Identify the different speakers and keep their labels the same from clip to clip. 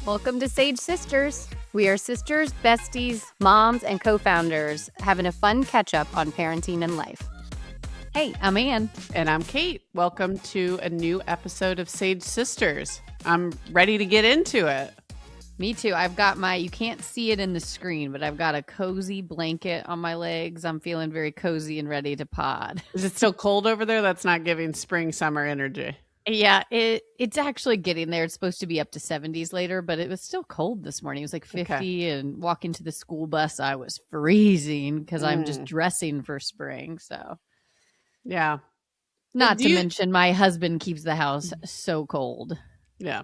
Speaker 1: Welcome to Sage Sisters. We are sisters, besties, moms, and co-founders having a fun catch-up on parenting and life. Hey, I'm Ann.
Speaker 2: And I'm Kate. Welcome to a new episode of Sage Sisters. I'm ready to get into it.
Speaker 1: Me too. I've got you can't see it in the screen, but I've got a cozy blanket on my legs. I'm feeling very cozy and ready to pod.
Speaker 2: Is it still cold over there? That's not giving spring, summer energy.
Speaker 1: Yeah, it's actually getting there. It's supposed to be up to 70s later, but it was still cold this morning. It was like 50
Speaker 2: Okay.
Speaker 1: And walking to the school bus, I was freezing because I'm just dressing for spring. So
Speaker 2: yeah.
Speaker 1: Not to mention my husband keeps the house so cold.
Speaker 2: Yeah.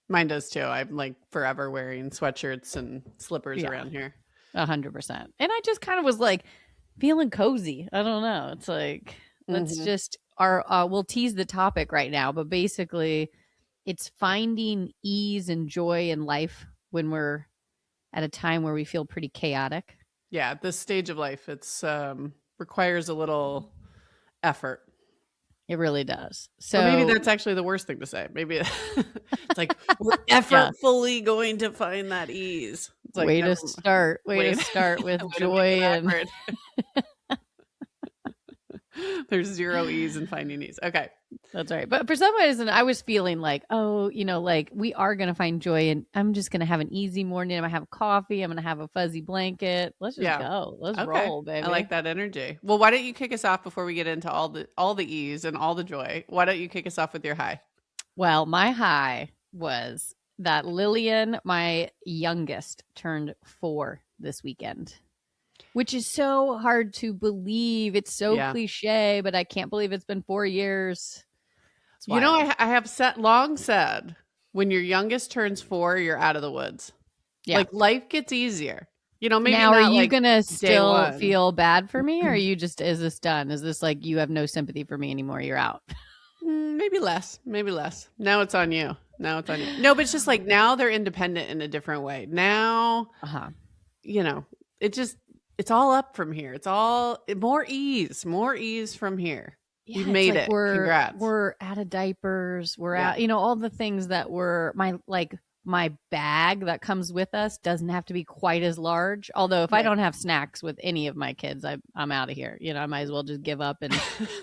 Speaker 2: Mine does too. I'm like forever wearing sweatshirts and slippers around here.
Speaker 1: 100%. And I just kind of was like feeling cozy. I don't know. It's like, let's just we'll tease the topic right now, but basically it's finding ease and joy in life when we're at a time where we feel pretty chaotic.
Speaker 2: Yeah. At this stage of life, it's requires a little effort.
Speaker 1: It really does. So
Speaker 2: or maybe that's actually the worst thing to say. Maybe it's like we're effortfully going to find that ease. It's like,
Speaker 1: way to start with joy and
Speaker 2: there's zero ease in finding ease. Okay.
Speaker 1: That's right. But for some reason, I was feeling like, like we are going to find joy and I'm just going to have an easy morning. I'm going to have coffee. I'm going to have a fuzzy blanket. Let's just go. Let's roll, baby.
Speaker 2: I like that energy. Well, why don't you kick us off before we get into all the ease and all the joy? Why don't you kick us off with your high?
Speaker 1: Well, my high was that Lillian, my youngest, turned 4 this weekend. Which is so hard to believe. It's so cliche, but I can't believe it's been 4 years.
Speaker 2: You know, I have long said, when your youngest turns 4, you're out of the woods. Yeah. Like life gets easier. You know, maybe
Speaker 1: now,
Speaker 2: not
Speaker 1: are you
Speaker 2: like
Speaker 1: gonna still feel bad for me? Or are you just, is this done? Is this like, you have no sympathy for me anymore? You're out.
Speaker 2: Maybe less. Now it's on you. No, but it's just like now they're independent in a different way. Now, you know, it's all up from here. It's all more ease from here.
Speaker 1: Yeah,
Speaker 2: you've made it. Congrats.
Speaker 1: We're out of diapers. We're out, all the things that were my bag that comes with us doesn't have to be quite as large. Although if I don't have snacks with any of my kids, I'm out of here. I might as well just give up and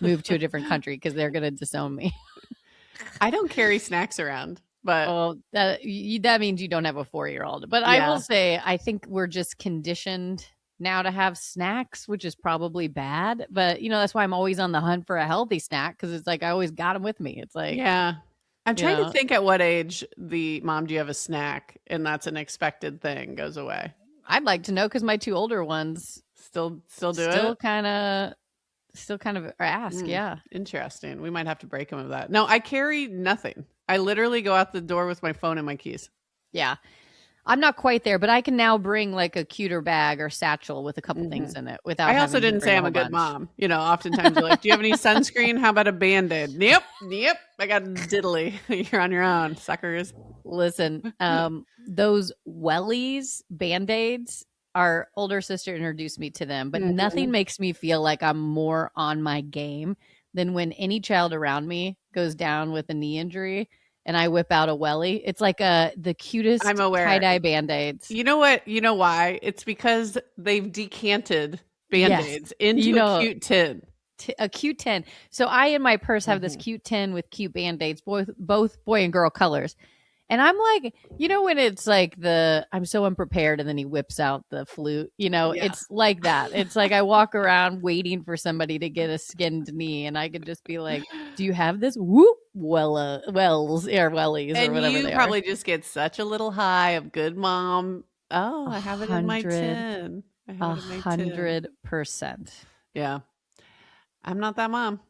Speaker 1: move to a different country because they're going to disown me.
Speaker 2: I don't carry snacks around. But
Speaker 1: that means you don't have a 4-year-old. But I will say, I think we're just conditioned now to have snacks, which is probably bad. But, that's why I'm always on the hunt for a healthy snack because it's like I always got them with me. It's like,
Speaker 2: I'm trying to think at what age the mom, do you have a snack? And that's an expected thing goes away.
Speaker 1: I'd like to know because my 2 older ones
Speaker 2: still do it.
Speaker 1: Still kind of ask. Yeah.
Speaker 2: Interesting. We might have to break them of that. No, I carry nothing. I literally go out the door with my phone and my keys.
Speaker 1: Yeah. I'm not quite there, but I can now bring like a cuter bag or satchel with a couple things in it without.
Speaker 2: I also didn't say I'm a good mom. Oftentimes you're like, do you have any sunscreen? How about a Band-Aid? Yep. I got diddly. You're on your own, suckers.
Speaker 1: Listen, those wellies, Band-Aids, our older sister introduced me to them, but nothing makes me feel like I'm more on my game than when any child around me goes down with a knee injury and I whip out a welly. It's like the cutest tie-dye Band-Aids.
Speaker 2: You know what? You know why? It's because they've decanted Band-Aids into a cute tin.
Speaker 1: A cute tin. So I in my purse have this cute tin with cute Band-Aids, both boy and girl colors. And I'm like, when it's like I'm so unprepared and then he whips out the flute, it's like that. It's like I walk around waiting for somebody to get a skinned knee and I could just be like, do you have this? Whoop, wellies or wellies or whatever they are.
Speaker 2: And you probably just get such a little high of good mom. Oh, I have it in my tin.
Speaker 1: 100%.
Speaker 2: Yeah. I'm not that mom,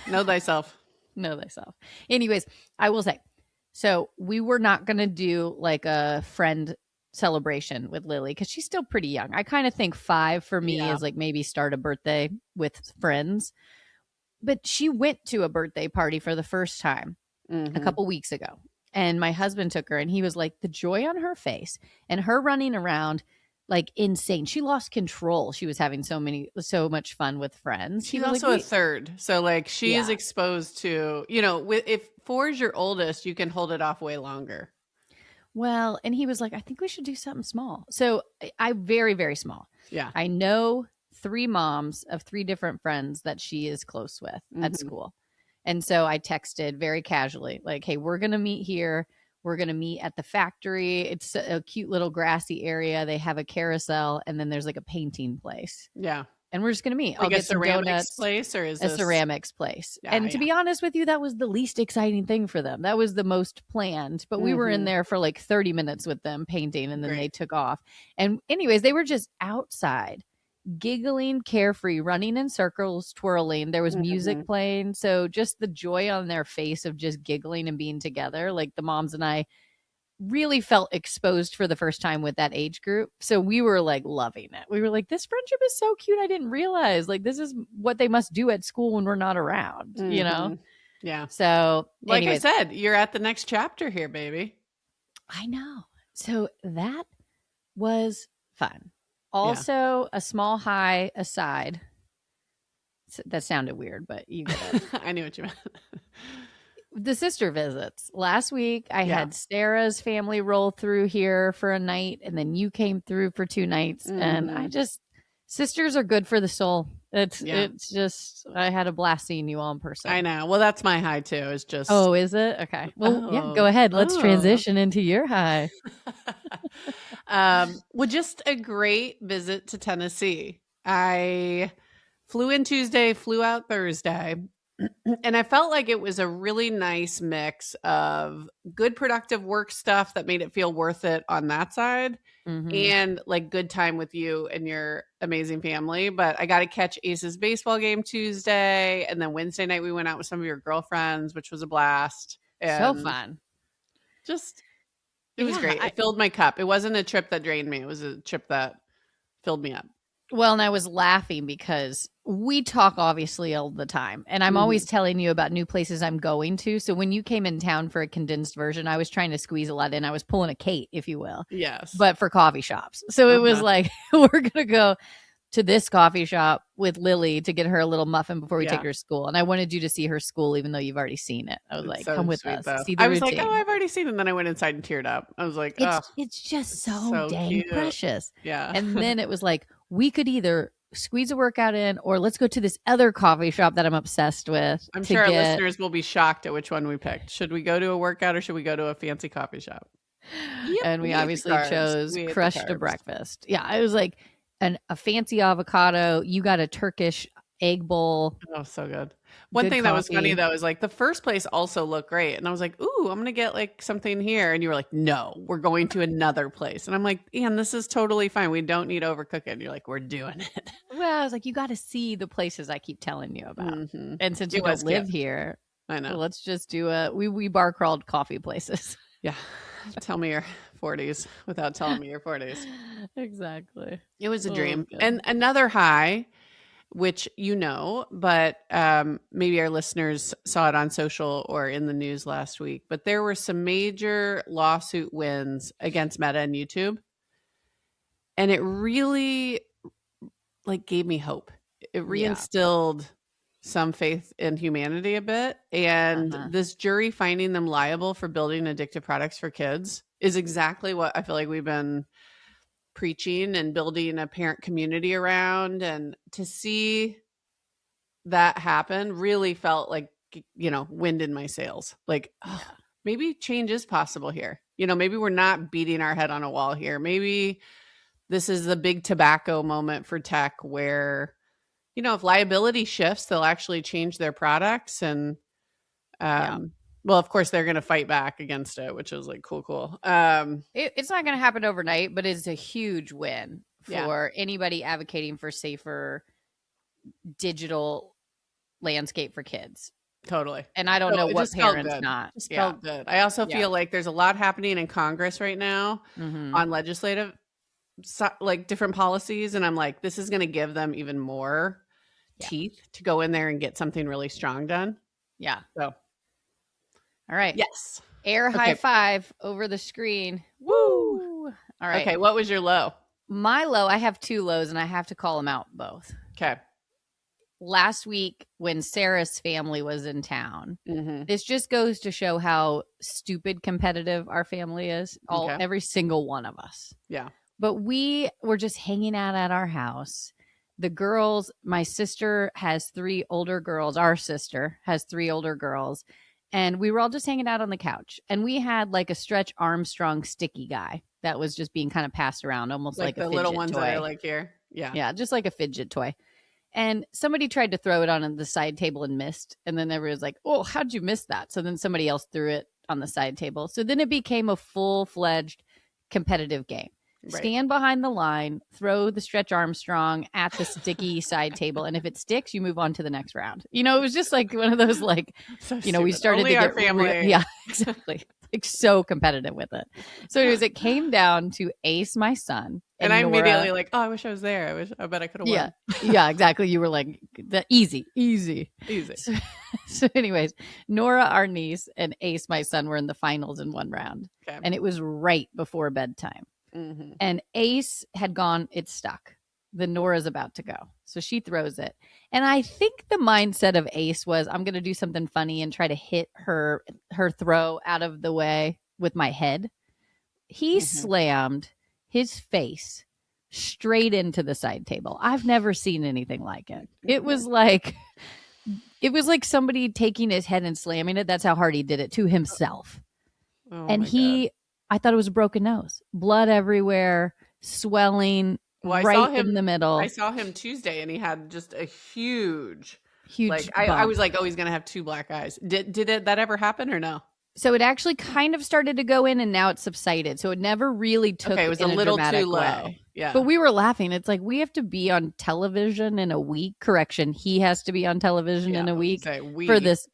Speaker 2: know thyself.
Speaker 1: Know thyself. Anyways, I will say, so we were not going to do like a friend celebration with Lily because she's still pretty young. I kind of think 5 for me is like maybe start a birthday with friends. But she went to a birthday party for the first time a couple weeks ago. And my husband took her and he was like the joy on her face and her running around like insane. She lost control. She was having so much fun with friends.
Speaker 2: She's also a third. So like she is exposed to, if 4 is your oldest, you can hold it off way longer.
Speaker 1: Well, and he was like, I think we should do something small. So I very, very small.
Speaker 2: Yeah.
Speaker 1: I know 3 moms of 3 different friends that she is close with at school. And so I texted very casually, like, hey, we're going to meet here. We're going to meet at the factory. It's a cute little grassy area. They have a carousel, and then there's like a painting place.
Speaker 2: Yeah.
Speaker 1: And we're just going to meet.
Speaker 2: Like
Speaker 1: I'll get some donuts.
Speaker 2: Place, or is
Speaker 1: a ceramics place?
Speaker 2: Yeah,
Speaker 1: and to be honest with you, that was the least exciting thing for them. That was the most planned. But we were in there for like 30 minutes with them painting, and then they took off. And anyways, they were just outside, giggling, carefree, running in circles, twirling. There was music playing. So just the joy on their face of just giggling and being together. Like the moms and I really felt exposed for the first time with that age group. So we were like loving it. We were like, this friendship is so cute. I didn't realize like this is what they must do at school when we're not around, you know?
Speaker 2: Yeah.
Speaker 1: So
Speaker 2: like anyways, I said, you're at the next chapter here, baby.
Speaker 1: I know. So that was fun. Also, a small high aside. That sounded weird, but you get it.
Speaker 2: I knew what you meant.
Speaker 1: The sister visits. Last week, I had Sarah's family roll through here for a night, and then you came through for 2 nights. And sisters are good for the soul. It's just, I had a blast seeing you all in person.
Speaker 2: I know. Well, that's my high too. Is just.
Speaker 1: Oh, is it? Okay. Well, go ahead. Let's transition into your high.
Speaker 2: Well, just a great visit to Tennessee. I flew in Tuesday, flew out Thursday. And I felt like it was a really nice mix of good productive work stuff that made it feel worth it on that side and like good time with you and your amazing family. But I got to catch Ace's baseball game Tuesday. And then Wednesday night, we went out with some of your girlfriends, which was a blast. And
Speaker 1: so fun.
Speaker 2: Just, it was great. It filled my cup. It wasn't a trip that drained me. It was a trip that filled me up.
Speaker 1: Well, and I was laughing because we talk obviously all the time, and I'm always telling you about new places I'm going to. So when you came in town for a condensed version, I was trying to squeeze a lot in. I was pulling a Kate, if you will.
Speaker 2: Yes.
Speaker 1: But for coffee shops. So it was like, we're going to go to this coffee shop with Lily to get her a little muffin before we take her to school. And I wanted you to see her school, even though you've already seen it. I was like, come with us. See the
Speaker 2: I was
Speaker 1: routine.
Speaker 2: like, oh, I've already seen it. And then I went inside and teared up. I was like,
Speaker 1: it's just so dang cute. Precious.
Speaker 2: Yeah.
Speaker 1: And then it was like, we could either squeeze a workout in, or let's go to this other coffee shop that I'm obsessed with.
Speaker 2: I'm sure our listeners will be shocked at which one we picked. Should we go to a workout or should we go to a fancy coffee shop?
Speaker 1: And we obviously chose Crush to breakfast. Yeah, it was like a fancy avocado. You got a Turkish egg bowl.
Speaker 2: Oh, so good. One thing that was funny though is like the first place also looked great, and I was like, "Ooh, I'm gonna get like something here," and you were like, "No, we're going to another place," and I'm like, "Ian, this is totally fine. We don't need to overcook it." And you're like, "We're doing it."
Speaker 1: Well, I was like, "You got to see the places I keep telling you about," and since you don't live here,
Speaker 2: I know.
Speaker 1: Let's just do we bar crawled coffee places.
Speaker 2: Yeah, tell me your 40s without telling me your 40s.
Speaker 1: Exactly.
Speaker 2: It was a dream, and another high. Which but maybe our listeners saw it on social or in the news last week. But there were some major lawsuit wins against Meta and YouTube. And it really like gave me hope. It reinstilled some faith in humanity a bit. And this jury finding them liable for building addictive products for kids is exactly what I feel like we've been preaching and building a parent community around. And to see that happen really felt like, wind in my sails. Like, maybe change is possible here. Maybe we're not beating our head on a wall here. Maybe this is the big tobacco moment for tech where, if liability shifts, they'll actually change their products. And, well, of course, they're going to fight back against it, which is like, cool.
Speaker 1: It's not going to happen overnight, but it's a huge win for anybody advocating for safer digital landscape for kids.
Speaker 2: Totally.
Speaker 1: And I don't know what parents not.
Speaker 2: It felt good. I also feel like there's a lot happening in Congress right now on legislative, like different policies. And I'm like, this is going to give them even more teeth to go in there and get something really strong done.
Speaker 1: Yeah.
Speaker 2: So.
Speaker 1: All right.
Speaker 2: Yes.
Speaker 1: Air high five over the screen. Woo. All right.
Speaker 2: Okay. What was your low?
Speaker 1: My low, I have 2 lows and I have to call them out both.
Speaker 2: Okay.
Speaker 1: last week when Sarah's family was in town, this just goes to show how stupid competitive our family is. Every single one of us.
Speaker 2: Yeah.
Speaker 1: But we were just hanging out at our house. The girls, my sister has 3 older girls. Our sister has 3 older girls. And we were all just hanging out on the couch. And we had like a Stretch Armstrong sticky guy that was just being kind of passed around, almost like a fidget toy.
Speaker 2: The little ones that are like here. Yeah.
Speaker 1: Yeah, just like a fidget toy. And somebody tried to throw it on the side table and missed. And then everybody was like, oh, how'd you miss that? So then somebody else threw it on the side table. So then it became a full-fledged competitive game. Right. Stand behind the line, throw the Stretch Armstrong at the sticky side table. And if it sticks, you move on to the next round. You know, it was just like one of those, like, so you know, stupid. We started
Speaker 2: Only
Speaker 1: to
Speaker 2: our
Speaker 1: get
Speaker 2: family.
Speaker 1: Yeah, exactly. Like so competitive with it. So anyways, it came down to Ace, my son.
Speaker 2: And I immediately like, oh, I wish I was there. I bet I could have won.
Speaker 1: Yeah, exactly. You were like, easy. So anyways, Nora, our niece, and Ace, my son, were in the finals in one round. Okay. And it was right before bedtime. Mm-hmm. And Ace had gone, it's stuck. The Nora's about to go. So she throws it. And I think the mindset of Ace was, I'm going to do something funny and try to hit her throw out of the way with my head. He slammed his face straight into the side table. I've never seen anything like it. It was like somebody taking his head and slamming it. That's how hard he did it to himself. Oh, and I thought it was a broken nose, blood everywhere, swelling in the middle.
Speaker 2: I saw him Tuesday and he had just a huge like, I was like, oh, he's going to have 2 black eyes. Did that ever happen or no?
Speaker 1: So it actually kind of started to go in and now it's subsided. So it never really took
Speaker 2: it was a little too low.
Speaker 1: Way.
Speaker 2: Yeah.
Speaker 1: But we were laughing. It's like, we have to be on television in a week. Correction. He has to be on television in a week for this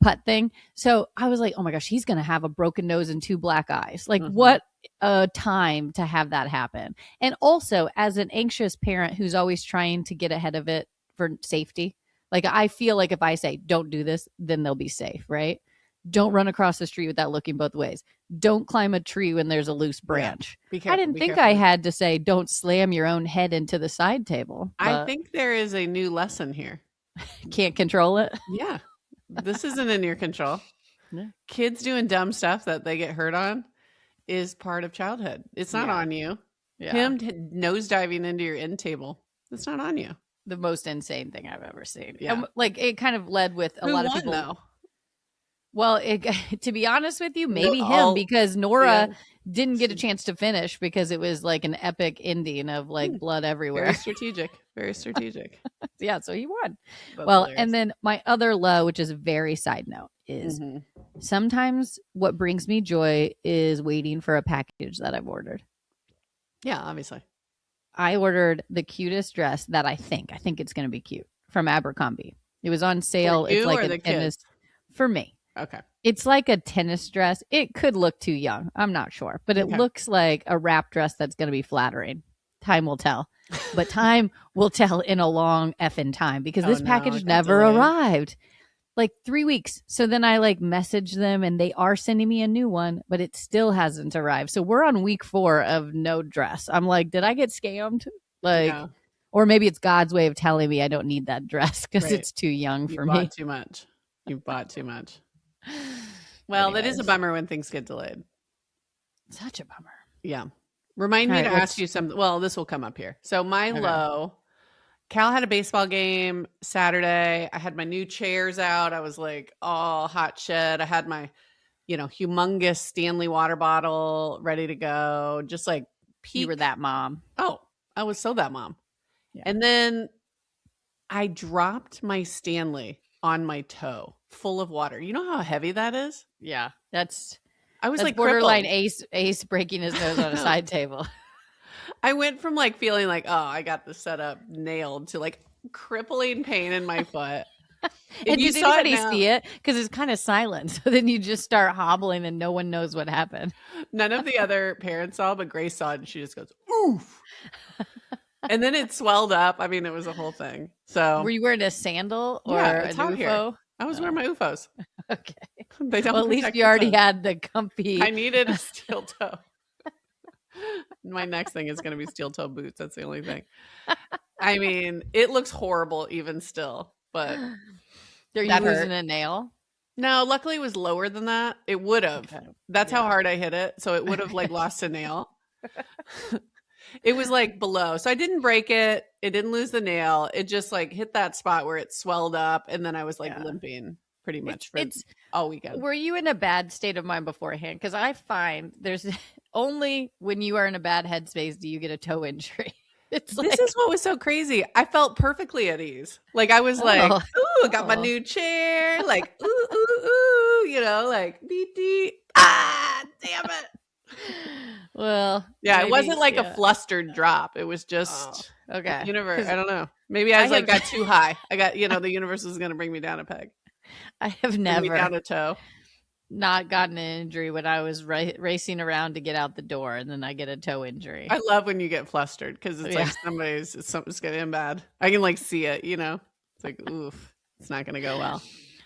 Speaker 1: putt thing. So I was like, oh my gosh, he's going to have a broken nose and 2 black eyes. Like what a time to have that happen. And also as an anxious parent who's always trying to get ahead of it for safety, like I feel like if I say, don't do this, then they'll be safe, right? Don't run across the street without looking both ways. Don't climb a tree when there's a loose branch. Yeah. Careful, I didn't think I had to say, don't slam your own head into the side table.
Speaker 2: I think there is a new lesson here.
Speaker 1: Can't control it?
Speaker 2: Yeah. This isn't in your control. Yeah. Kids doing dumb stuff that they get hurt on is part of childhood. It's not on you. Yeah. Him nosediving into your end table. It's not on you.
Speaker 1: The most insane thing I've ever seen. Yeah. Like it kind of led with a lot of people. Though? Well, to be honest with you, maybe him because Nora didn't get a chance to finish because it was like an epic ending of like blood everywhere.
Speaker 2: Very strategic. Very strategic.
Speaker 1: Yeah, so he won. That's hilarious. And then my other low, which is a very side note, is sometimes what brings me joy is waiting for a package that I've ordered.
Speaker 2: Yeah, obviously.
Speaker 1: I ordered the cutest dress that I think it's going to be cute from Abercrombie. It was on sale.
Speaker 2: For you, it's like a tennis
Speaker 1: for me.
Speaker 2: Okay.
Speaker 1: It's like a tennis dress. It could look too young. I'm not sure, but it looks like a wrap dress that's going to be flattering. Time will tell, but time will tell in a long effing time because this package never arrived. Like 3 weeks. So then I like messaged them and they are sending me a new one, but it still hasn't arrived. So we're on week 4 of no dress. I'm like, did I get scammed? Like, or maybe it's God's way of telling me I don't need that dress because it's too young for me.
Speaker 2: Too much. You bought too much. Well, that is a bummer when things get delayed.
Speaker 1: Such a bummer.
Speaker 2: Yeah. Remind me to ask you something. Well, this will come up here. So my low, Cal had a baseball game Saturday. I had my new chairs out. I was like, all hot shit. I had my, humongous Stanley water bottle ready to go. Just like peak.
Speaker 1: You were that mom.
Speaker 2: Oh, I was so that mom. Yeah. And then I dropped my Stanley on my toe full of water. You know how heavy that is?
Speaker 1: Yeah.
Speaker 2: I was like
Speaker 1: borderline Ace breaking his nose on a side table.
Speaker 2: I went from like feeling like, oh, I got the setup nailed to like crippling pain in my foot.
Speaker 1: And did anybody see it? Because it's kind of silent. So then you just start hobbling and no one knows what happened.
Speaker 2: None of the other parents saw, but Grace saw it and she just goes, oof. And then it swelled up. I mean, it was a whole thing. So
Speaker 1: were you wearing a sandal or an UFO?
Speaker 2: Here. I was wearing my UFOs.
Speaker 1: Okay.
Speaker 2: They don't.
Speaker 1: Well, at least you already had the comfy.
Speaker 2: I needed a steel toe. My next thing is going to be steel toe boots. That's the only thing. I mean, it looks horrible even still, but
Speaker 1: are you losing a nail?
Speaker 2: No, luckily it was lower than that. It would have. Okay. That's how hard I hit it. So it would have like lost a nail. It was like below. So I didn't break it. It didn't lose the nail. It just like hit that spot where it swelled up. And then I was like limping pretty much for all weekend.
Speaker 1: Were you in a bad state of mind beforehand? Because I find there's only when you are in a bad headspace do you get a toe injury.
Speaker 2: This is what was so crazy. I felt perfectly at ease. Like I was like, ooh, I got my new chair. Like, ooh, you know, like, dee. Ah, damn it.
Speaker 1: Well,
Speaker 2: yeah, maybe, it wasn't like a flustered drop. It was just
Speaker 1: okay.
Speaker 2: Universe. I don't know. Maybe I got too high. I got, the universe was going to bring me down a peg.
Speaker 1: I have never
Speaker 2: down a toe.
Speaker 1: Not gotten an injury when I was racing around to get out the door, and then I get a toe injury.
Speaker 2: I love when you get flustered because it's like something's getting bad. I can like see it, It's like, oof, it's not going to go well.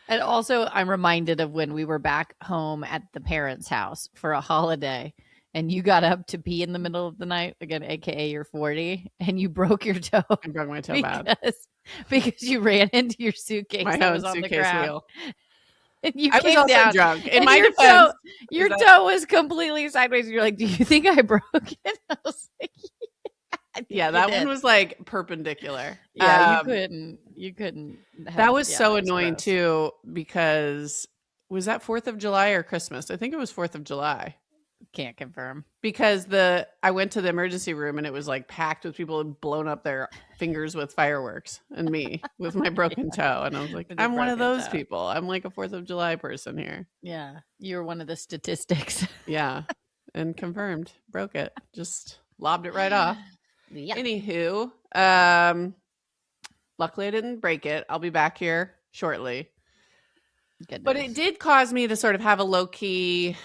Speaker 1: And also, I'm reminded of when we were back home at the parents' house for a holiday, and you got up to pee in the middle of the night, again, aka you're 40, and you broke your toe.
Speaker 2: I broke my toe bad
Speaker 1: because you ran into your suitcase.
Speaker 2: My own suitcase wheel.
Speaker 1: And you
Speaker 2: I was also
Speaker 1: down,
Speaker 2: drunk. In my defense,
Speaker 1: your toe was completely sideways. You're like, "Do you think I broke it?" I was like,
Speaker 2: "Yeah, that one was like perpendicular."
Speaker 1: Yeah, you couldn't.
Speaker 2: That was so annoying too because was that 4th of July or Christmas? I think it was 4th of July.
Speaker 1: Can't confirm
Speaker 2: because I went to the emergency room and it was like packed with people who had blown up their fingers with fireworks and me with my broken toe. And I was like, I'm one of those people. I'm like a 4th of July person here.
Speaker 1: Yeah. You're one of the statistics.
Speaker 2: Yeah. And confirmed. Broke it. Just lobbed it right off. Yeah. Anywho, luckily I didn't break it. I'll be back here shortly. Goodness. But it did cause me to sort of have a low key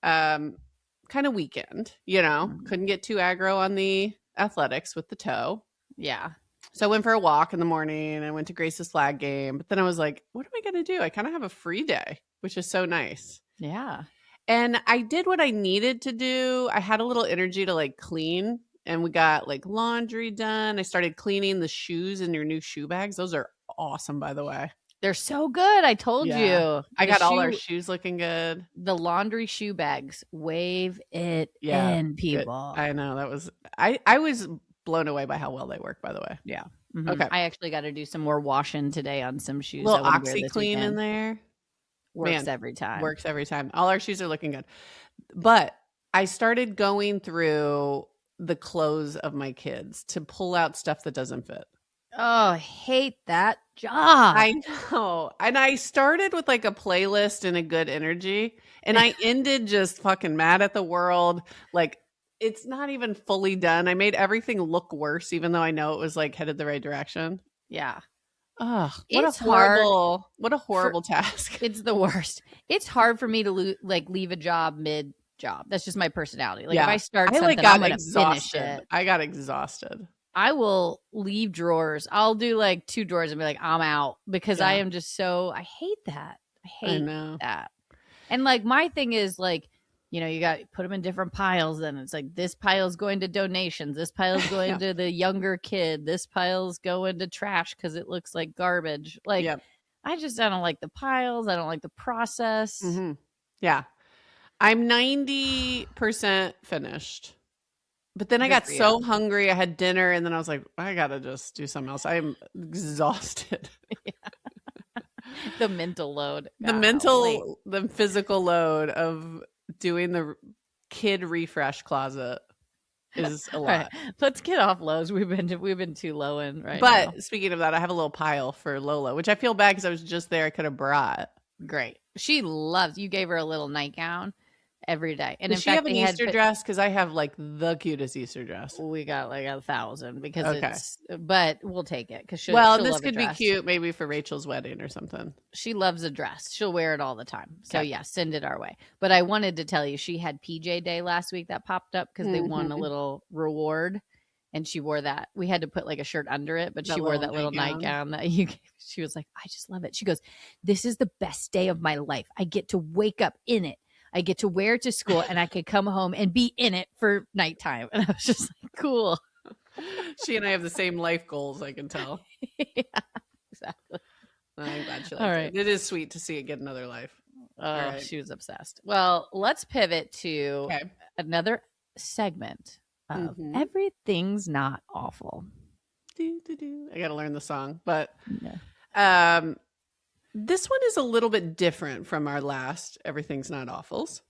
Speaker 2: kind of weekend, couldn't get too aggro on the athletics with the toe.
Speaker 1: Yeah.
Speaker 2: So I went for a walk in the morning. I went to Grace's flag game, but then I was like, what am I going to do? I kind of have a free day, which is so nice.
Speaker 1: Yeah.
Speaker 2: And I did what I needed to do. I had a little energy to like clean and we got like laundry done. I started cleaning the shoes in your new shoe bags. Those are awesome, by the way.
Speaker 1: They're so good. I told you.
Speaker 2: I got all our shoes looking good.
Speaker 1: The laundry shoe bags. Wave it in, people.
Speaker 2: I know. That was I was blown away by how well they work, by the way.
Speaker 1: Yeah. Mm-hmm. Okay. I actually got to do some more washing today on some shoes.
Speaker 2: A little OxyClean in there.
Speaker 1: Works every time.
Speaker 2: Works every time. All our shoes are looking good. But I started going through the clothes of my kids to pull out stuff that doesn't fit.
Speaker 1: Oh, I hate that job.
Speaker 2: I know. And I started with like a playlist and a good energy. And I ended just fucking mad at the world. Like, it's not even fully done. I made everything look worse, even though I know it was like headed the right direction.
Speaker 1: Yeah.
Speaker 2: Oh, what a horrible task.
Speaker 1: It's the worst. It's hard for me to leave a job mid-job. That's just my personality. Like if I start something, I'm going to finish it.
Speaker 2: I got exhausted.
Speaker 1: I will leave drawers. I'll do like 2 drawers and be like, I'm out because I am just I hate that. I hate that. And like my thing is like, you got to put them in different piles. Then it's like this pile's going to donations. This pile's going to the younger kid. This pile's going to trash because it looks like garbage. Like I don't like the piles. I don't like the process.
Speaker 2: Mm-hmm. Yeah. I'm 90% finished. But then I got so hungry. I had dinner and then I was like, I got to just do something else. I'm exhausted.
Speaker 1: The mental load.
Speaker 2: The physical load of doing the kid refresh closet is a lot.
Speaker 1: Right. Let's get off lows. We've been too low in now.
Speaker 2: But speaking of that, I have a little pile for Lola, which I feel bad because I was just there. I could have brought.
Speaker 1: Great. She loves, you gave her a little nightgown every day. And
Speaker 2: does she have an Easter dress? Because I have like the cutest Easter dress.
Speaker 1: We got like 1,000 because but we'll take it because
Speaker 2: this could be cute maybe for Rachel's wedding or something.
Speaker 1: She loves a dress. She'll wear it all the time. So send it our way. But I wanted to tell you, she had PJ Day last week that popped up because they won a little reward. And she wore that. We had to put like a shirt under it, but she wore that little nightgown that she was like, I just love it. She goes, this is the best day of my life. I get to wake up in it. I get to wear it to school and I can come home and be in it for nighttime. And I was just like, cool.
Speaker 2: She and I have the same life goals, I can tell.
Speaker 1: Yeah, exactly.
Speaker 2: I'm glad she
Speaker 1: All
Speaker 2: liked
Speaker 1: right.
Speaker 2: it. It is sweet to see it get another life.
Speaker 1: Oh,
Speaker 2: right.
Speaker 1: she was obsessed. Well, let's pivot to
Speaker 2: Okay.
Speaker 1: another segment of Everything's Not Awful.
Speaker 2: I got to learn the song, but
Speaker 1: Yeah.
Speaker 2: this one is a little bit different from our last Everything's Not Awfuls.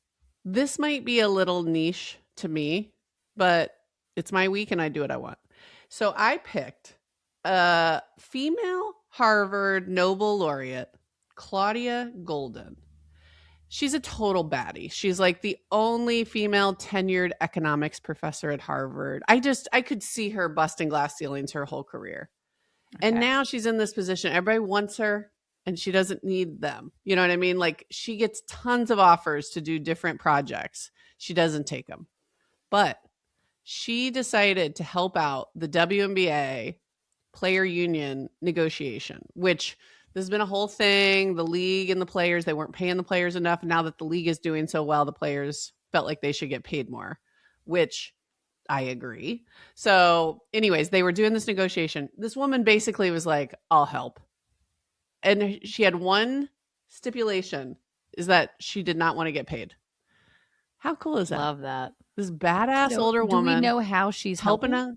Speaker 2: This might be a little niche to me, but it's my week and I do what I want. So I picked a female Harvard Nobel laureate, Claudia Golden. She's a total baddie. She's like the only female tenured economics professor at Harvard. I could see her busting glass ceilings her whole career. Okay. And now she's in this position. Everybody wants her and she doesn't need them. You know what I mean? Like she gets tons of offers to do different projects. She doesn't take them. But she decided to help out the WNBA player union negotiation, which there's been a whole thing. The league and the players, they weren't paying the players enough. Now that the league is doing so well, the players felt like they should get paid more, which I agree. So anyways, they were doing this negotiation. This woman basically was like, I'll help. And she had one stipulation, is that she did not want to get paid. How cool is that?
Speaker 1: Love that.
Speaker 2: This badass older woman.
Speaker 1: Do we know how she's helping
Speaker 2: out?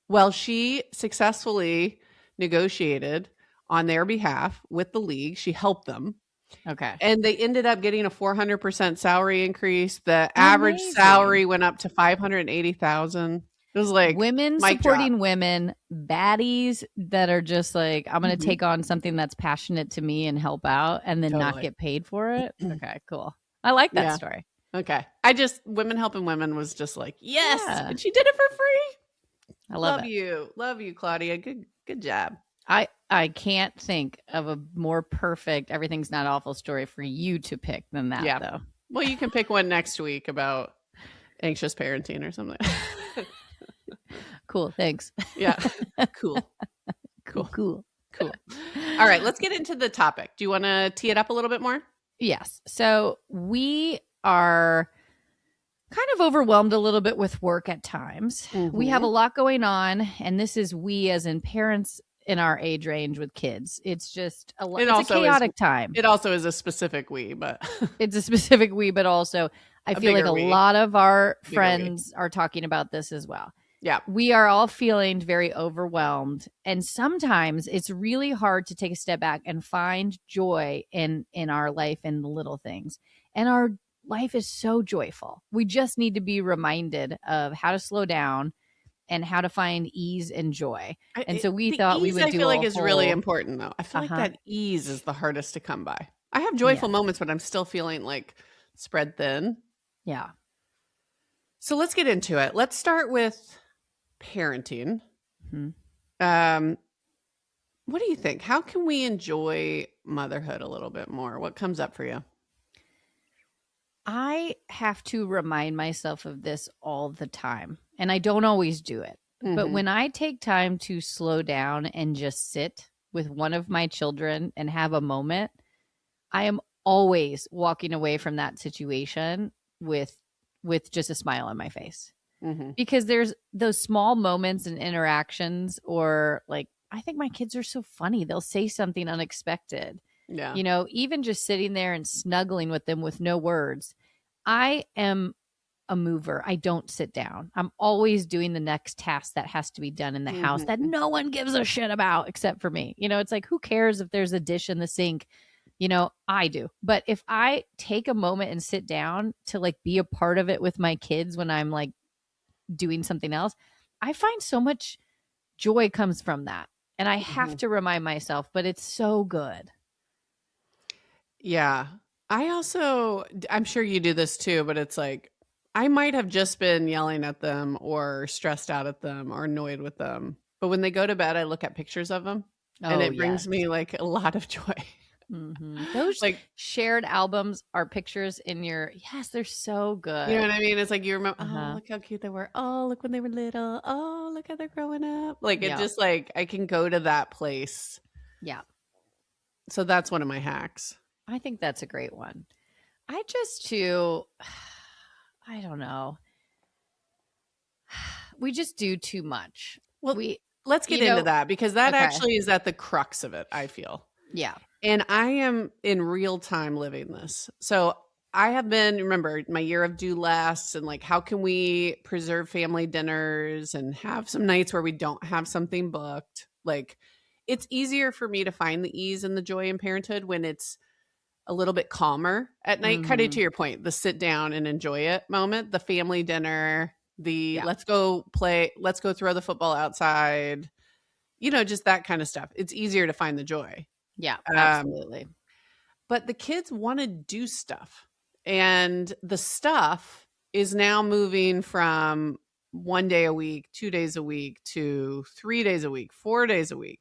Speaker 2: Well, she successfully negotiated on their behalf with the league. She helped them.
Speaker 1: Okay.
Speaker 2: And they ended up getting a 400% salary increase. The average salary went up to $580,000. It was like
Speaker 1: women supporting women, baddies that are just like, I'm going to take on something that's passionate to me and help out and then not get paid for it. Okay, cool. I like that story.
Speaker 2: Okay. Women helping women was just like, yes. Yeah. And she did it for free.
Speaker 1: I love
Speaker 2: you. Love you, Claudia. Good job.
Speaker 1: I can't think of a more perfect Everything's Not Awful story for you to pick than that, though.
Speaker 2: Well, you can pick one next week about anxious parenting or something.
Speaker 1: Cool. Thanks.
Speaker 2: Yeah. Cool. All right. Let's get into the topic. Do you want to tee it up a little bit more?
Speaker 1: Yes. So we are kind of overwhelmed a little bit with work at times. We have a lot going on, and this is we as in parents in our age range with kids. It's just it's a chaotic time.
Speaker 2: It also is a specific we, but
Speaker 1: it's a specific we, but also I feel like a lot of our friends are talking about this as well.
Speaker 2: Yeah.
Speaker 1: We are all feeling very overwhelmed, and sometimes it's really hard to take a step back and find joy in our life in the little things. And our life is so joyful. We just need to be reminded of how to slow down and how to find ease and joy. And so we thought we would do.
Speaker 2: I feel like is really important, though. I feel like that ease is the hardest to come by. I have joyful moments, but I'm still feeling like spread thin.
Speaker 1: Yeah.
Speaker 2: So let's get into it. Let's start with parenting. What do you think? How can we enjoy motherhood a little bit more? What comes up for you?
Speaker 1: I have to remind myself of this all the time, and I don't always do it. But when I take time to slow down and just sit with one of my children and have a moment, I am always walking away from that situation with just a smile on my face. Because there's those small moments and interactions, or like, I think my kids are so funny. They'll say something unexpected.
Speaker 2: Yeah.
Speaker 1: You know, even just sitting there and snuggling with them with no words. I am a mover. I don't sit down. I'm always doing the next task that has to be done in the house that no one gives a shit about except for me. You know, it's like, who cares if there's a dish in the sink? You know, I do. But if I take a moment and sit down to like be a part of it with my kids when I'm like doing something else, I find so much joy comes from that. And I have to remind myself, but it's so good.
Speaker 2: Yeah. I'm sure you do this too, but it's like, I might have just been yelling at them or stressed out at them or annoyed with them. But when they go to bed, I look at pictures of them and it brings me like a lot of joy.
Speaker 1: Those like shared albums are pictures in your, they're so good.
Speaker 2: You know what I mean? It's like, you remember, oh, look how cute they were. Oh, look when they were little. Oh, look how they're growing up. Like it just like, I can go to that place.
Speaker 1: Yeah.
Speaker 2: So that's one of my hacks.
Speaker 1: I think that's a great one. I don't know. we just do too much.
Speaker 2: Well, let's get into that because that actually is at the crux of it, I feel.
Speaker 1: Yeah.
Speaker 2: And I am in real time living this. So I have been, remember, my year of do less and like, how can we preserve family dinners and have some nights where we don't have something booked? Like, it's easier for me to find the ease and the joy in parenthood when it's a little bit calmer at night. Kind of to your point, the sit down and enjoy it moment, the family dinner, let's go play, let's go throw the football outside, just that kind of stuff. It's easier to find the joy.
Speaker 1: Yeah, absolutely.
Speaker 2: But the kids want to do stuff. And the stuff is now moving from 1 day a week, 2 days a week to 3 days a week, 4 days a week,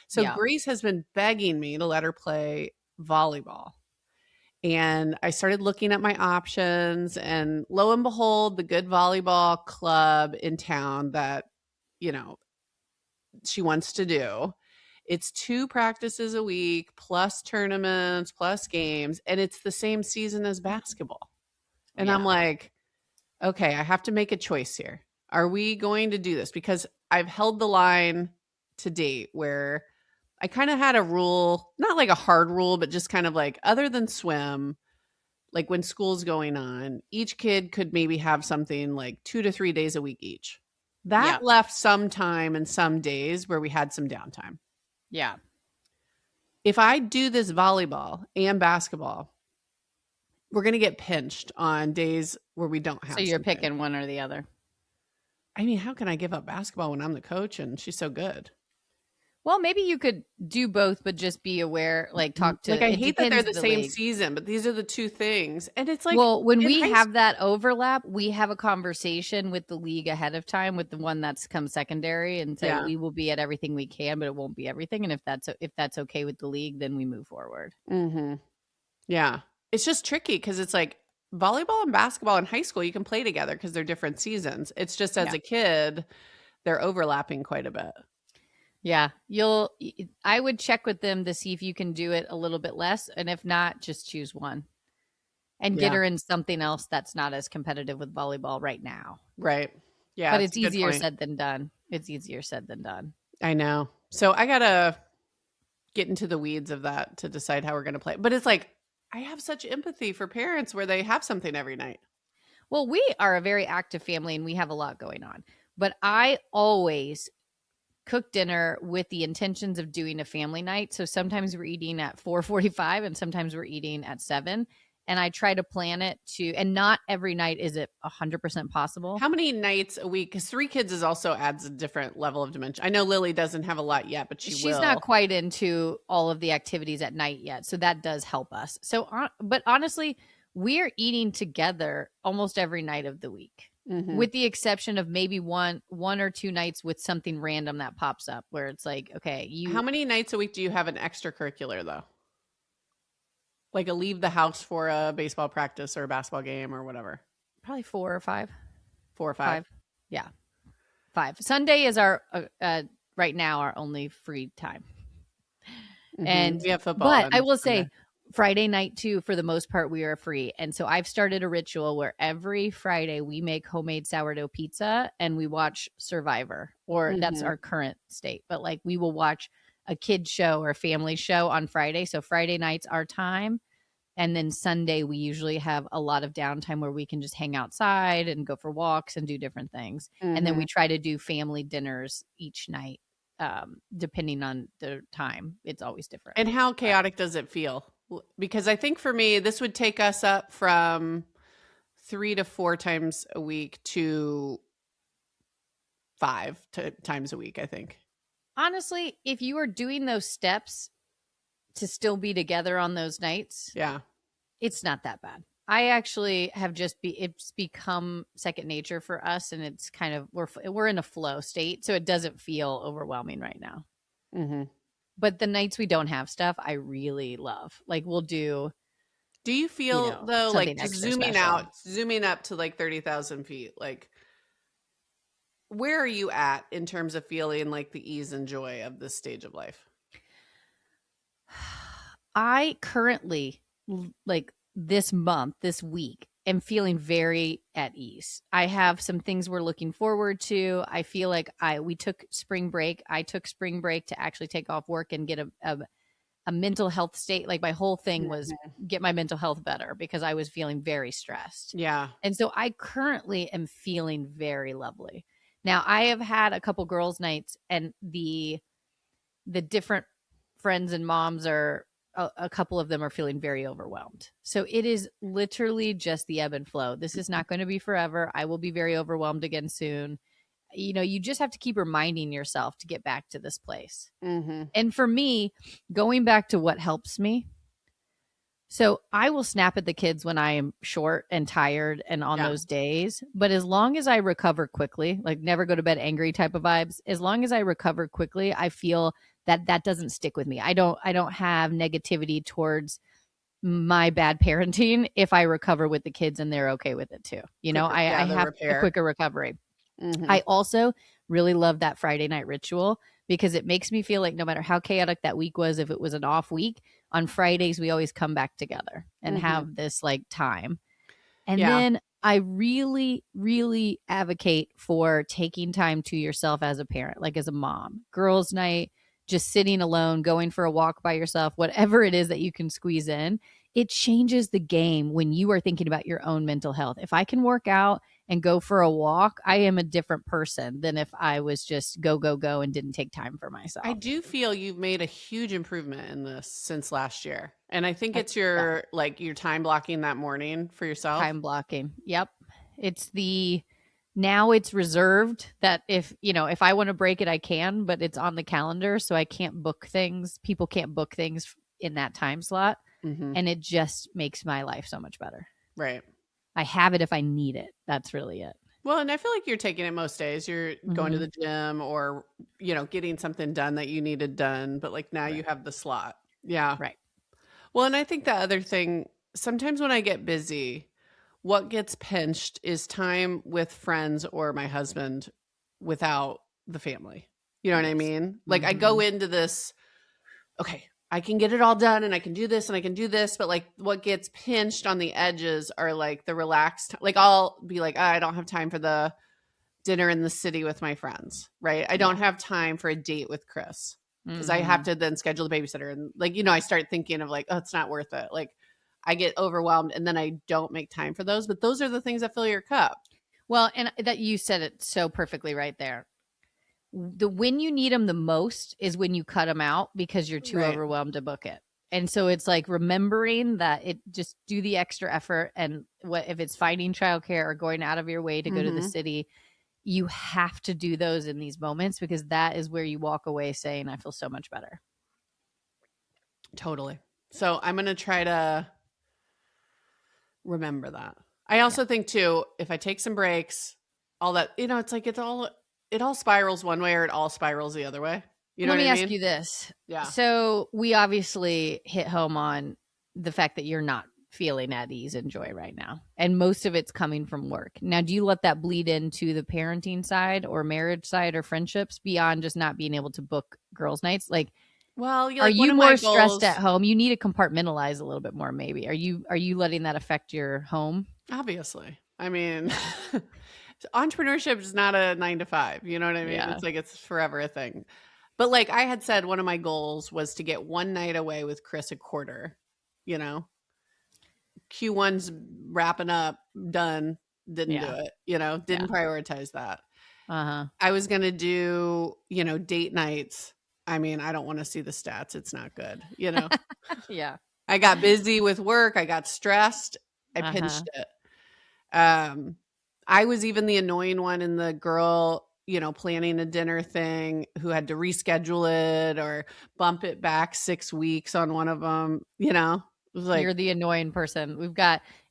Speaker 2: So Grace has been begging me to let her play volleyball. And I started looking at my options, and lo and behold, the good volleyball club in town that, she wants to do. It's 2 practices a week, plus tournaments, plus games, and it's the same season as basketball. And I'm like, okay, I have to make a choice here. Are we going to do this? Because I've held the line to date where I kind of had a rule, not like a hard rule, but just kind of like, other than swim, like when school's going on, each kid could maybe have something like 2 to 3 days a week each. That left some time and some days where we had some downtime.
Speaker 1: Yeah.
Speaker 2: If I do this volleyball and basketball, we're going to get pinched on days where we don't have.
Speaker 1: So you're picking one or the other.
Speaker 2: I mean, how can I give up basketball when I'm the coach and she's so good?
Speaker 1: Well, maybe you could do both, but just be aware, talk to.
Speaker 2: I hate that they're the same season, but these are the 2 things. And it's like,
Speaker 1: well, when we have that overlap, we have a conversation with the league ahead of time with the one that's come secondary and say we will be at everything we can, but it won't be everything. And if that's okay with the league, then we move forward.
Speaker 2: Mm-hmm. Yeah. It's just tricky because it's like volleyball and basketball in high school, you can play together because they're different seasons. It's just as a kid, they're overlapping quite a bit.
Speaker 1: Yeah, I would check with them to see if you can do it a little bit less. And if not, just choose one and get her in something else that's not as competitive with volleyball right now.
Speaker 2: Right. Yeah.
Speaker 1: But it's easier said than done. It's easier said than done.
Speaker 2: I know. So I got to get into the weeds of that to decide how we're going to play. But it's like, I have such empathy for parents where they have something every night.
Speaker 1: Well, we are a very active family and we have a lot going on. But I always cook dinner with the intentions of doing a family night. So sometimes we're eating at 4:45 and sometimes we're eating at 7. And I try to plan it and not every night is it 100% possible.
Speaker 2: How many nights a week? Because 3 kids also adds a different level of dimension. I know Lily doesn't have a lot yet, but she's
Speaker 1: not quite into all of the activities at night yet. So that does help us. But honestly, we're eating together almost every night of the week. Mm-hmm. With the exception of maybe one or 2 nights with something random that pops up where it's like, okay,
Speaker 2: How many nights a week do you have an extracurricular though? Like a leave the house for a baseball practice or a basketball game or whatever?
Speaker 1: Probably 4 or 5.
Speaker 2: 4 or 5?
Speaker 1: Yeah. 5. Sunday is our right now our only free time. Mm-hmm. And
Speaker 2: we have football.
Speaker 1: But I will say Friday night too, for the most part, we are free. And so I've started a ritual where every Friday we make homemade sourdough pizza and we watch Survivor, or that's our current state. But we will watch a kid show or a family show on Friday. So Friday night's our time. And then Sunday, we usually have a lot of downtime where we can just hang outside and go for walks and do different things. Mm-hmm. And then we try to do family dinners each night, depending on the time. It's always different.
Speaker 2: And how chaotic does it feel? Because I think for me, this would take us up from 3 to 4 times a week to 5 times a week, I think.
Speaker 1: Honestly, if you are doing those steps to still be together on those nights, it's not that bad. I actually have it's become second nature for us, and it's kind of, we're in a flow state, so it doesn't feel overwhelming right now. Mm-hmm. But the nights we don't have stuff, I really love. We'll do.
Speaker 2: Do you feel though, just zooming up to 30,000 feet, where are you at in terms of feeling the ease and joy of this stage of life?
Speaker 1: I currently, this week, am feeling very at ease. I have some things we're looking forward to. I feel like we took spring break. I took spring break to actually take off work and get a mental health state. Like my whole thing was get my mental health better because I was feeling very stressed.
Speaker 2: Yeah.
Speaker 1: And so I currently am feeling very lovely. Now I have had a couple girls' nights, and the different friends and moms are a couple of them are feeling very overwhelmed. So it is literally just the ebb and flow. This is not going to be forever. I will be very overwhelmed again soon. You know, you just have to keep reminding yourself to get back to this place.
Speaker 2: Mm-hmm.
Speaker 1: And for me, going back to what helps me. So I will snap at the kids when I am short and tired and on those days. But as long as I recover quickly, like never go to bed angry type of vibes, as long as I recover quickly, I feel that doesn't stick with me. I don't have negativity towards my bad parenting if I recover with the kids and they're okay with it too. You know, I have a quicker recovery. Mm-hmm. I also really love that Friday night ritual because it makes me feel like no matter how chaotic that week was, if it was an off week, on Fridays, we always come back together and have this like time. And then I really, really advocate for taking time to yourself as a parent, like as a mom, girls' night, just sitting alone, going for a walk by yourself, whatever it is that you can squeeze in. It changes the game when you are thinking about your own mental health. If I can work out and go for a walk, I am a different person than if I was just go and didn't take time for myself.
Speaker 2: I do feel you've made a huge improvement in this since last year. And I think it's your time blocking that morning for yourself.
Speaker 1: Time blocking. Yep. Now it's reserved that if I want to break it, I can, but it's on the calendar. So I can't book things. People can't book things in that time slot. Mm-hmm. And it just makes my life so much better.
Speaker 2: Right.
Speaker 1: I have it if I need it. That's really it.
Speaker 2: Well, and I feel like you're taking it most days. You're going to the gym or, getting something done that you needed done. But like now you have the slot. Yeah.
Speaker 1: Right.
Speaker 2: Well, and I think the other thing, sometimes when I get busy, what gets pinched is time with friends or my husband without the family. You know what I mean? Like I go into this, okay, I can get it all done and I can do this and I can do this. But like what gets pinched on the edges are like the relaxed, like I'll be like, I don't have time for the dinner in the city with my friends, right? I don't have time for a date with Chris because I have to then schedule the babysitter. And like, I start thinking of like, oh, it's not worth it. Like I get overwhelmed and then I don't make time for those. But those are the things that fill your cup.
Speaker 1: Well, and that you said it so perfectly right there. When you need them the most is when you cut them out because you're too overwhelmed to book it. And so it's like remembering that just do the extra effort. And if it's finding childcare or going out of your way to go to the city, you have to do those in these moments because that is where you walk away saying, I feel so much better.
Speaker 2: Totally. So I'm going to try to remember that. I also think too, if I take some breaks, all that, it's like it all spirals one way or it all spirals the other way.
Speaker 1: Let me ask you this.
Speaker 2: Yeah.
Speaker 1: So we obviously hit home on the fact that you're not feeling at ease and joy right now. And most of it's coming from work. Now, do you let that bleed into the parenting side or marriage side or friendships beyond just not being able to book girls' nights? Like,
Speaker 2: well,
Speaker 1: are you more stressed at home? You need to compartmentalize a little bit more, maybe. Are you letting that affect your home?
Speaker 2: Obviously. I mean, entrepreneurship is not a 9 to 5. You know what I mean? Yeah. It's like it's forever a thing. But like I had said, one of my goals was to get one night away with Chris a quarter. Q1's wrapping up, done. Didn't do it. Didn't prioritize that. I was gonna do date nights. I mean, I don't want to see the stats. It's not good.
Speaker 1: Yeah.
Speaker 2: I got busy with work. I got stressed. I pinched it. I was even the annoying one in the girl, planning a dinner thing who had to reschedule it or bump it back 6 weeks on one of them. It was like,
Speaker 1: you're the annoying person.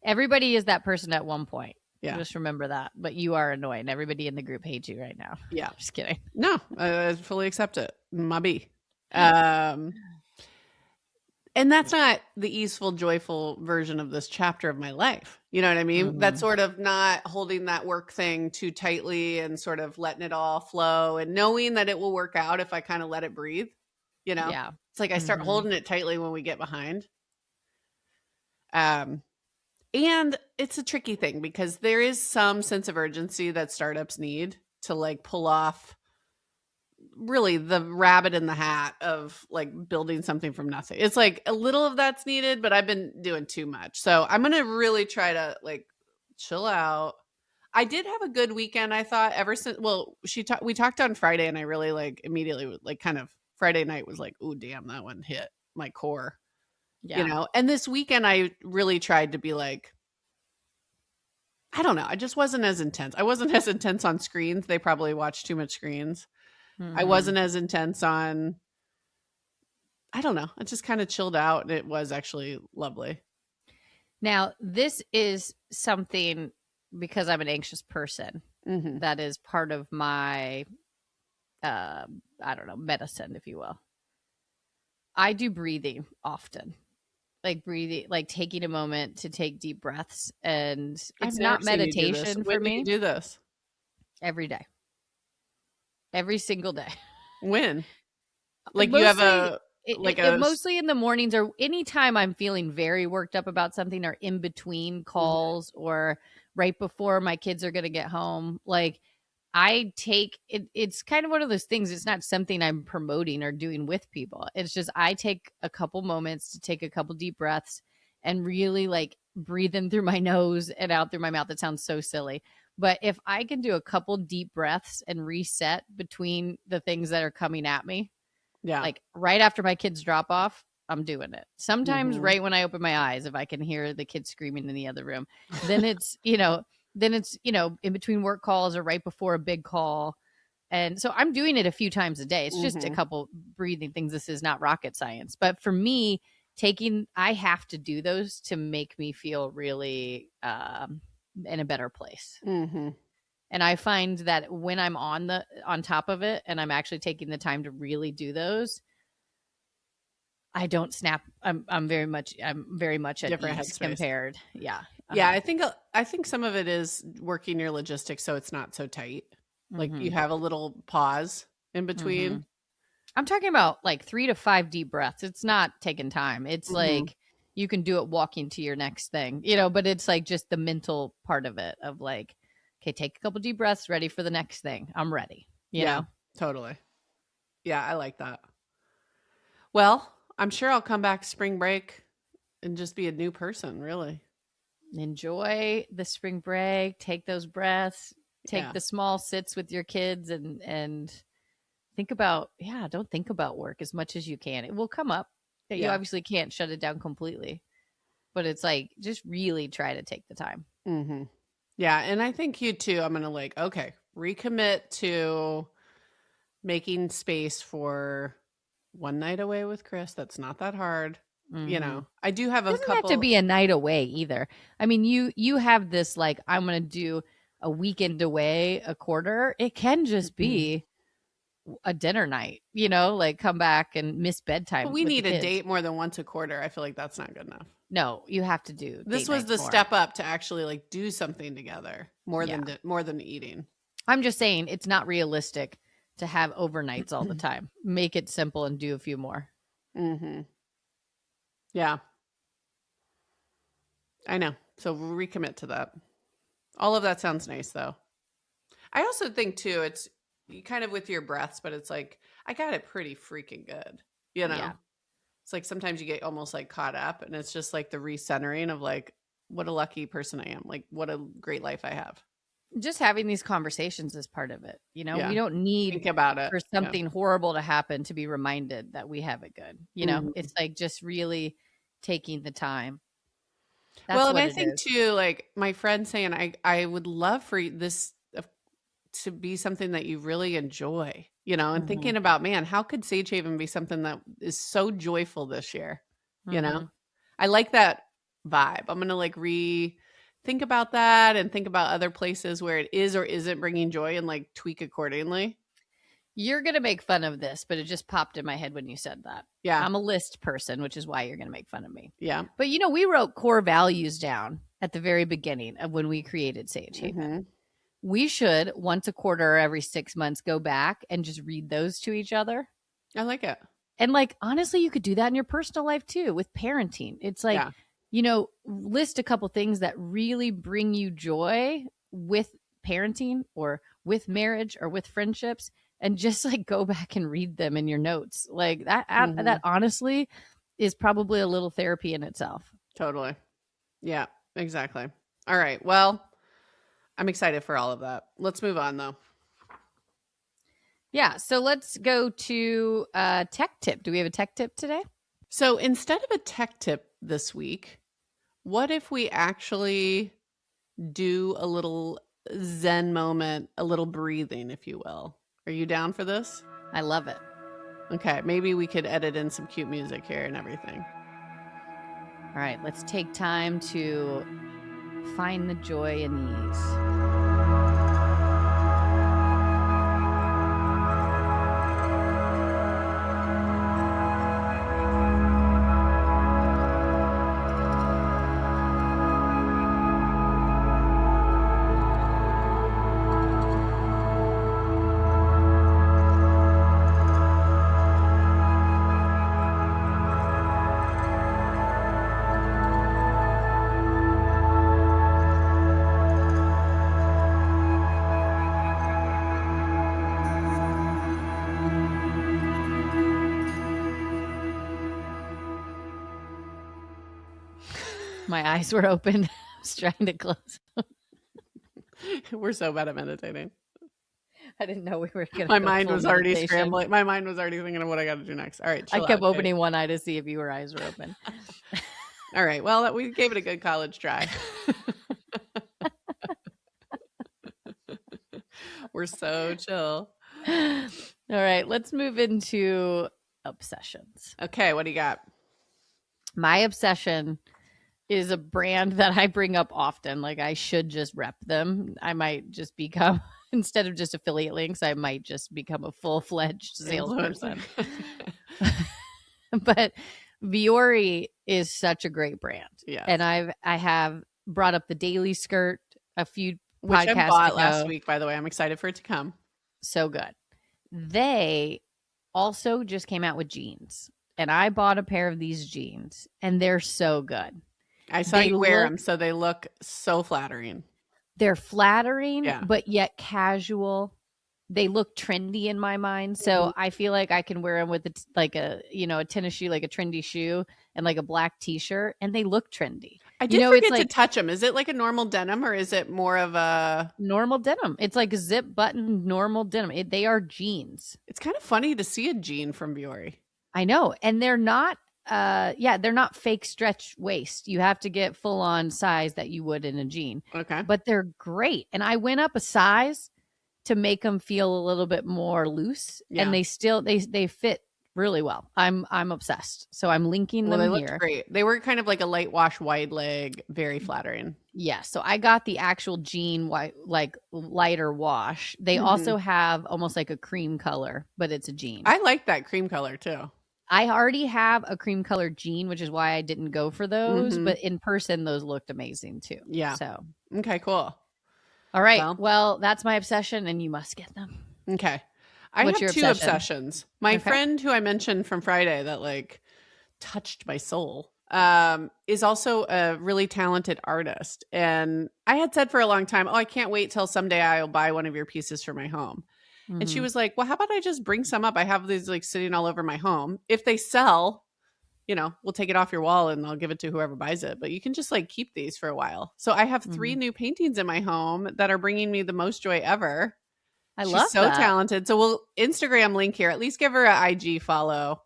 Speaker 1: Everybody is that person at one point. Yeah. Just remember that. But you are annoying. Everybody in the group hates you right now.
Speaker 2: Yeah.
Speaker 1: Just kidding.
Speaker 2: No, I fully accept it. My B. And that's not the easeful, joyful version of this chapter of my life. You know what I mean? That's sort of not holding that work thing too tightly and sort of letting it all flow and knowing that it will work out if I kind of let it breathe.
Speaker 1: Yeah.
Speaker 2: It's like I start holding it tightly when we get behind. And it's a tricky thing because there is some sense of urgency that startups need to like pull off really the rabbit in the hat of like building something from nothing. It's like a little of that's needed, but I've been doing too much. So I'm going to really try to like chill out. I did have a good weekend, I thought, ever since, well, we talked on Friday and I really like immediately like kind of Friday night was like, oh, damn, that one hit my core, you know? And this weekend I really tried to be like, I don't know. I just wasn't as intense. I wasn't as intense on screens. They probably watch too much screens. I wasn't as intense on, I don't know. I just kind of chilled out and it was actually lovely.
Speaker 1: Now, this is something because I'm an anxious person that is part of my, I don't know, medicine, if you will. I do breathing often. Like breathing, like taking a moment to take deep breaths. And it's not meditation for me.
Speaker 2: When do you do this?
Speaker 1: Every day. Every single day.
Speaker 2: When? Like mostly, you have
Speaker 1: mostly in the mornings or anytime I'm feeling very worked up about something or in between calls or right before my kids are going to get home. Like I take it. It's kind of one of those things. It's not something I'm promoting or doing with people. It's just, I take a couple moments to take a couple deep breaths and really like breathe in through my nose and out through my mouth. It sounds so silly. But if I can do a couple deep breaths and reset between the things that are coming at me, like right after my kids drop off, I'm doing it. Sometimes right when I open my eyes, if I can hear the kids screaming in the other room, then it's, in between work calls or right before a big call. And so I'm doing it a few times a day. It's just a couple breathing things. This is not rocket science. But for me, I have to do those to make me feel really in a better place. And I find that when I'm on top of it and I'm actually taking the time to really do those, I don't snap. I'm very much at
Speaker 2: different
Speaker 1: ease compared. Yeah.
Speaker 2: Yeah. I think some of it is working your logistics so it's not so tight. Like you have a little pause in between.
Speaker 1: I'm talking about like 3 to 5 deep breaths. It's not taking time. It's like you can do it walking to your next thing, but it's like just the mental part of it of like, okay, take a couple deep breaths, ready for the next thing. I'm ready. You know?
Speaker 2: Totally. Yeah, I like that. Well, I'm sure I'll come back spring break and just be a new person, really.
Speaker 1: Enjoy the spring break, take those breaths, take the small sits with your kids and think about, don't think about work as much as you can. It will come up. You obviously can't shut it down completely, but it's like, just really try to take the time.
Speaker 2: Yeah. And I think you too, I'm going to like, okay, recommit to making space for one night away with Chris. That's not that hard. I do have
Speaker 1: doesn't have to be a night away either. I mean, you have this, like, I'm going to do a weekend away a quarter. It can just be a dinner night, like come back and miss bedtime.
Speaker 2: But we need a date more than once a quarter. I feel like that's not good enough.
Speaker 1: No, you have to do.
Speaker 2: This was the step up to actually like do something together more than eating.
Speaker 1: I'm just saying it's not realistic to have overnights all the time. Make it simple and do a few more.
Speaker 2: Yeah. I know. So we'll recommit to that. All of that sounds nice though. I also think too, it's kind of with your breaths, but it's like, I got it pretty freaking good. Yeah. It's like sometimes you get almost like caught up and it's just like the recentering of like, what a lucky person I am. Like what a great life I have.
Speaker 1: Just having these conversations is part of it. We don't need
Speaker 2: think about it
Speaker 1: for something horrible to happen to be reminded that we have it good. It's like just really taking the time.
Speaker 2: That's and I think too, like my friend saying, I would love for this to be something that you really enjoy, and thinking about, man, how could Sage Haven be something that is so joyful this year? I like that vibe. I'm going to like think about that and think about other places where it is or isn't bringing joy and like tweak accordingly.
Speaker 1: You're going to make fun of this, but it just popped in my head when you said that.
Speaker 2: Yeah.
Speaker 1: I'm a list person, which is why you're going to make fun of me.
Speaker 2: Yeah.
Speaker 1: But we wrote core values down at the very beginning of when we created Sage Haven. We should once a quarter or every 6 months go back and just read those to each other.
Speaker 2: I like it.
Speaker 1: And like, honestly, you could do that in your personal life too with parenting. It's like, list a couple things that really bring you joy with parenting or with marriage or with friendships, and just like go back and read them in your notes. Like that honestly is probably a little therapy in itself.
Speaker 2: Totally. Yeah, exactly. All right. Well, I'm excited for all of that. Let's move on though.
Speaker 1: Yeah. So let's go to a tech tip. Do we have a tech tip today?
Speaker 2: So instead of a tech tip this week, what if we actually do a little Zen moment, a little breathing, if you will? Are you down for this?
Speaker 1: I love it.
Speaker 2: Okay. Maybe we could edit in some cute music here and everything.
Speaker 1: All right. Let's take time to find the joy and ease. My eyes were open. I was trying to close.
Speaker 2: We're so bad at meditating.
Speaker 1: I didn't know we were going to.
Speaker 2: My mind was already scrambling. My mind was already thinking of what I got to do next. All right.
Speaker 1: I kept opening one eye to see if your eyes were open.
Speaker 2: All right. Well, we gave it a good college try. We're so chill.
Speaker 1: All right. Let's move into obsessions.
Speaker 2: Okay. What do you got?
Speaker 1: My obsession is a brand that I bring up often. Like I should just rep them. I might just become, instead of just affiliate links, I might just become a full-fledged salesperson. But Vuori is such a great brand.
Speaker 2: Yeah.
Speaker 1: And I have brought up the Daily Skirt a few
Speaker 2: Which
Speaker 1: podcasts
Speaker 2: I bought
Speaker 1: ago.
Speaker 2: last week, by the way. I'm excited for it to come.
Speaker 1: So good. They also just came out with jeans. And I bought a pair of these jeans, and they're so good.
Speaker 2: I saw you wear them, so they look so flattering.
Speaker 1: They're flattering, but yet casual. They look trendy in my mind, so I feel like I can wear them with a tennis shoe, like a trendy shoe, and like a black T-shirt, and they look trendy.
Speaker 2: I did forget to touch them. Is it like a normal denim, or is it more of a
Speaker 1: normal denim? It's like a zip button normal denim. They are jeans.
Speaker 2: It's kind of funny to see a jean from Vuori.
Speaker 1: I know, and they're not. They're not fake stretch waist. You have to get full on size that you would in a jean.
Speaker 2: Okay.
Speaker 1: But they're great. And I went up a size to make them feel a little bit more loose. Yeah. And they still, they fit really well. I'm obsessed. So I'm linking them
Speaker 2: they
Speaker 1: here.
Speaker 2: Looked great. They were kind of like a light wash wide leg, very flattering.
Speaker 1: Yeah. So I got the actual jean, like lighter wash. They also have almost like a cream color, but it's a jean.
Speaker 2: I like that cream color too.
Speaker 1: I already have a cream colored jean, which is why I didn't go for those. But in person, those looked amazing too.
Speaker 2: Yeah.
Speaker 1: So
Speaker 2: okay, cool.
Speaker 1: All right. Well, that's my obsession, and you must get them.
Speaker 2: Okay. I have two obsessions. My friend who I mentioned from Friday that like touched my soul is also a really talented artist. And I had said for a long time, I can't wait till someday I'll buy one of your pieces for my home. And she was like, well, how about I just bring some up? I have these like sitting all over my home. If they sell, we'll take it off your wall and I'll give it to whoever buys it. But you can just like keep these for a while. So I have 3 new paintings in my home that are bringing me the most joy ever.
Speaker 1: She's
Speaker 2: so talented. So we'll Instagram link here. At least give her an IG follow.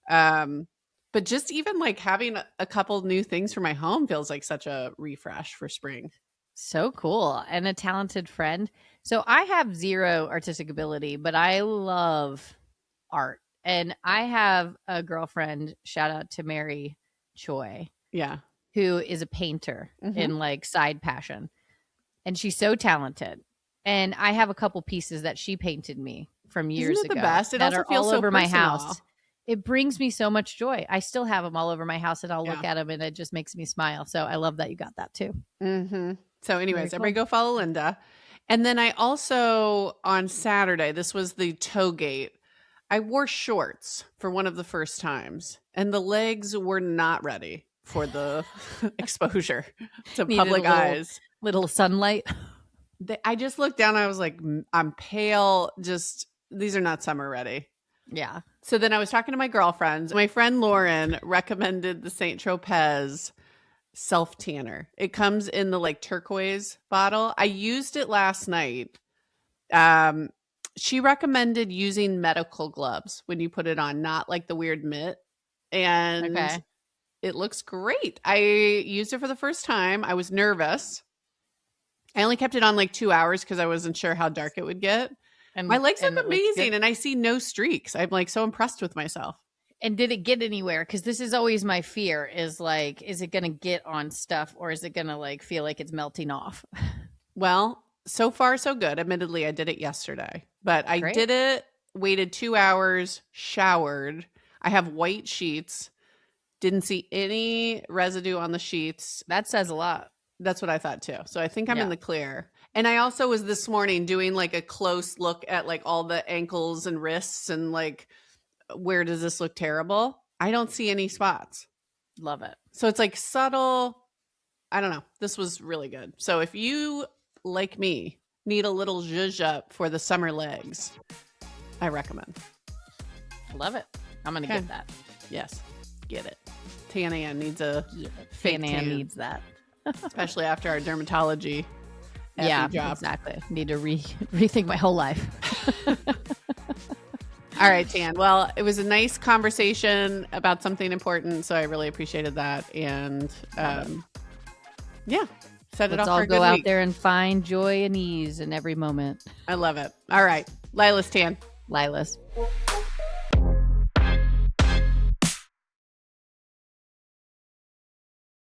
Speaker 2: But just even like having a couple new things for my home feels like such a refresh for spring.
Speaker 1: So cool. And a talented friend. So I have zero artistic ability, but I love art. And I have a girlfriend, shout out to Mary Choi.
Speaker 2: Yeah.
Speaker 1: Who is a painter in like side passion. And she's so talented. And I have a couple pieces that she painted me from years
Speaker 2: Isn't it
Speaker 1: ago.
Speaker 2: The best? It also
Speaker 1: are
Speaker 2: feels
Speaker 1: all
Speaker 2: so
Speaker 1: over
Speaker 2: personal.
Speaker 1: my house. It brings me so much joy. I still have them all over my house, and I'll look at them, and it just makes me smile. So I love that you got that too.
Speaker 2: So anyways, everybody go follow Linda. And then I also, on Saturday, this was the toe gate, I wore shorts for one of the first times, and the legs were not ready. for the exposure to public eyes.
Speaker 1: Little sunlight.
Speaker 2: I just looked down. I was like, I'm pale. Just, these are not summer ready.
Speaker 1: Yeah.
Speaker 2: So then I was talking to my girlfriends. My friend Lauren recommended the St. Tropez self tanner. It comes in the like turquoise bottle. I used it last night. She recommended using medical gloves when you put it on, not like the weird mitt. And it looks great. I used it for the first time. I was nervous. I only kept it on like 2 hours because I wasn't sure how dark it would get. And my legs look amazing and I see no streaks. I'm like so impressed with myself.
Speaker 1: And did it get anywhere? Because this is always my fear is like, is it going to get on stuff or is it going to like feel like it's melting off?
Speaker 2: Well, so far so good. Admittedly, I did it yesterday, but I did it, waited 2 hours, showered. I have white sheets. Didn't see any residue on the sheets.
Speaker 1: That says a lot.
Speaker 2: That's what I thought too. So I think I'm in the clear. And I also was this morning doing like a close look at like all the ankles and wrists and like, where does this look terrible? I don't see any spots.
Speaker 1: Love it.
Speaker 2: So it's like subtle. I don't know. This was really good. So if you, like me, need a little zhuzh up for the summer legs, I recommend.
Speaker 1: Love it. I'm going to get that.
Speaker 2: Yes. Get it. Tan Ann needs a
Speaker 1: Tan Ann needs that.
Speaker 2: Especially after our dermatology job.
Speaker 1: Exactly. Need to rethink my whole life.
Speaker 2: All right, Tan. Well, it was a nice conversation about something important, so I really appreciated that. And
Speaker 1: Let's all go out there and find joy and ease in every moment.
Speaker 2: I love it. All right, Lilas Tan.
Speaker 1: Lilas.